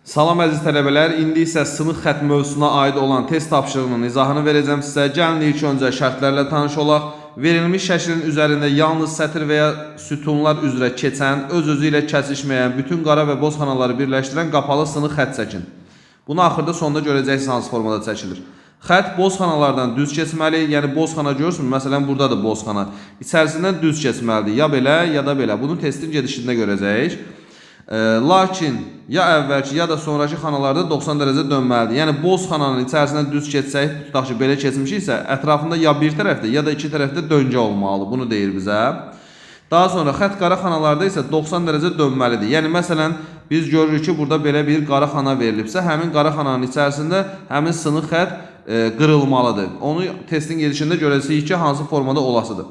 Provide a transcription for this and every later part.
Salam əziz tələbələr, indi isə sınıq xətt mövzusuna aid olan test tapşırığının izahını verəcəm sizə. Gəlin ilk öncə şərtlərlə tanış olaq. Verilmiş şəklin üzərində yalnız sətr və ya sütunlar üzrə keçən, öz-özü ilə kəsişməyən, bütün qara və boz xanaları birləşdirən qapalı sınıq xətt çəkin. Bunu axırda sonda görəcəksiniz hansı formada çəkilir. Xətt boz xanalardan düz keçməli, yəni boz xana görürsünüz, məsələn buradadır boz xana. İçərisindən düz keçməlidir, ya belə, ya da belə. Bunu testin gedişində görəcəyik. Lakin ya əvvəlki ya da sonraki xanalarda 90 dərəcə dönməlidir. Yəni boz xananın içərisindən düz keçsək, tutaq ki, belə keçmişiksə, ətrafında ya bir tərəfdə ya da iki tərəfdə döngə olmalıdır. Bunu deyir bizə. Daha sonra xətt qara xanalarda isə 90 dərəcə dönməlidir. Yəni məsələn biz görürük ki, burada belə bir qara xana verilibsə, həmin qara xananın içərisində həmin sınıq xətt qırılmalıdır. Onu testin gedişində görəcəyik ki, hansı formada olasıdır.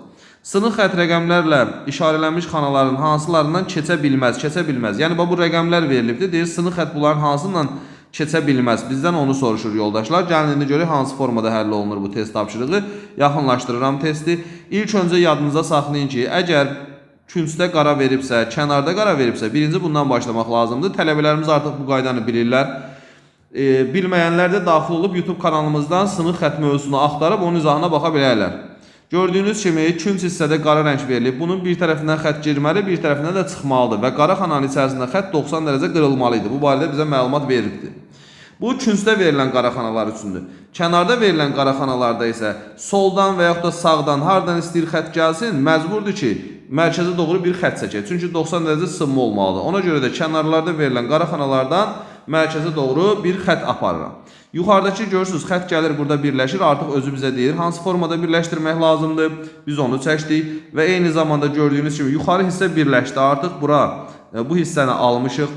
Sınıq xətt rəqəmlərlə işarələnmiş xanaların hansılarından keçə bilməz. Yəni bu rəqəmlər verilibdir. Deyir, sınıq xətt bunların hansından keçə bilməz. Bizdən onu soruşur yoldaşlar. Gəlin indi görək hansı formada həll olunur bu test tapşırığı. Yaxınlaşdırıram testi. İlk öncə yadınıza saxlayın ki, əgər küncdə qara veribsə, kənarda qara veribsə, birinci bundan başlamaq lazımdır. Tələbələrimiz artıq bu qaydanı bilirlər. Bilməyənlər də daxil olub YouTube kanalımızdan sınıq xətt mövzusunu axtarıb onun izahına baxa bilərlər. Gördüyünüz kimi künc hissədə qara rəng verilib. Bunun bir tərəfindən xətt girməli, bir tərəfindən də çıxmalıdır və qara xananın içərisində xətt 90 dərəcə qırılmalı idi. Bu barədə bizə məlumat verilibdir. Bu küncdə verilən qara xanalar üçündür. Kənarda verilən qara xanalarda isə soldan və yaxud da sağdan hardan istəyir xətt gəlsin, məcburdur ki, mərkəzə doğru bir xətt çəkək. Çünki 90 dərəcə sınma olmalıdır. Ona görə də kənarlarda verilən qara xanalardan mərkəzə doğru bir xətt aparıram. Yuxarıdakı görürsünüz, xətt gəlir burada birləşir, artıq özü bizə deyir hansı formada birləşdirmək lazımdır. Biz onu çəkdik və eyni zamanda gördüyünüz kimi yuxarı hissə birləşdi. Artıq bura bu hissəni almışıq.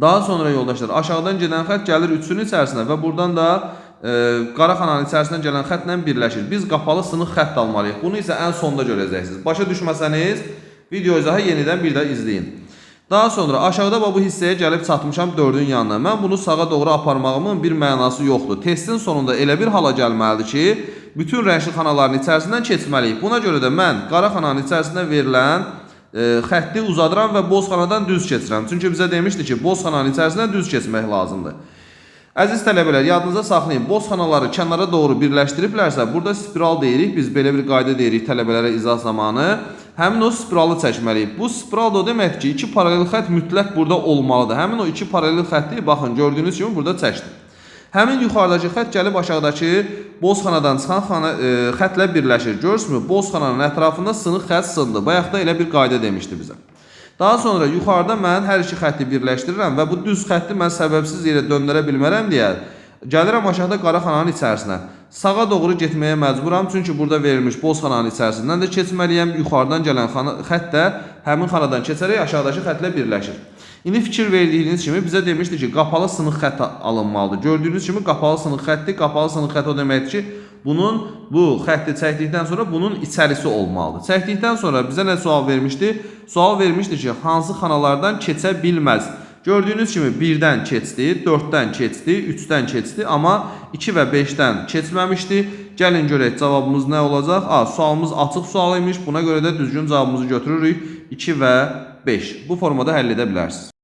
Daha sonra yoldaşlar aşağıdan gedən xətt gəlir üçünün içərisinə və buradan da qara xananın içərisindən gələn xəttlə birləşir. Biz qapalı sınıq xətt almalıyıq. Bunu isə ən sonda görəcəksiniz. Başa düşməsəniz video izahı yenidən bir də izləyin. Daha sonra aşağıda bu hissəyə gəlib çatmışam 4-ün yanına. Mən bunu sağa doğru aparmağımın bir mənası yoxdur. Testin sonunda elə bir hala gəlməlidir ki, bütün rəngli xanaların içərisindən keçməliyik. Buna görə də mən qara xananın içərisində verilən xətti uzadıram və boz xanadan düz keçirəm. Çünki bizə demişdi ki, boz xananın içərisindən düz keçmək lazımdır. Əziz tələbələr, yadınıza saxlayın, boz xanaları kənara doğru birləşdiriblərsə, burada spiral deyirik, biz belə bir qayda deyirik tələbələrə izah zamanı. Həmin o spiralı çəkməliyik. Bu spiral da o deməkdir ki, iki paralel xətt mütləq burada olmalıdır. Həmin o iki paralel xətti, baxın, gördüyünüz kimi burada çəkdim. Həmin yuxarıdakı xətt gəlib aşağıdakı boz xanadan çıxan xəttlə birləşir. Görürsünüzmü? Boz xananın ətrafında sınıq xətt sındı. Bayaq da elə bir qayda demişdi bizə. Daha sonra yuxarıda mən hər iki xətti birləşdirirəm və bu düz xətti mən səbəbsiz yerə döndürə bilmərəm deyə gəlirəm aşağıda qara xananın içərisinə. Sağa doğru getməyə məcburam, çünki burada verilmiş boz xananın içərisindən də keçməliyəm. Yuxarıdan gələn xətt də həmin xanadan keçərək aşağıdakı xəttlə birləşir. İndi fikir verdiyiniz kimi bizə demişdi ki, qapalı sınıq xətt alınmalıdır. Gördüyünüz kimi qapalı sınıq xətti, qapalı sınıq xətt o deməkdir ki, bu xətti çəkdikdən sonra bunun içərisi olmalıdır. Çəkdikdən sonra bizə nə sual vermişdi? Sual vermişdi ki, hansı xanalardan keçə bilməz? Gördüyünüz kimi 1-dən keçdi, 4-dən keçdi, 3-dən keçdi, amma 2 və 5-dən keçməmişdi. Gəlin görək cavabımız nə olacaq? Sualımız açıq sual imiş. Buna görə də düzgün cavabımızı götürürük. 2 və 5. Bu formada həll edə bilərsiniz.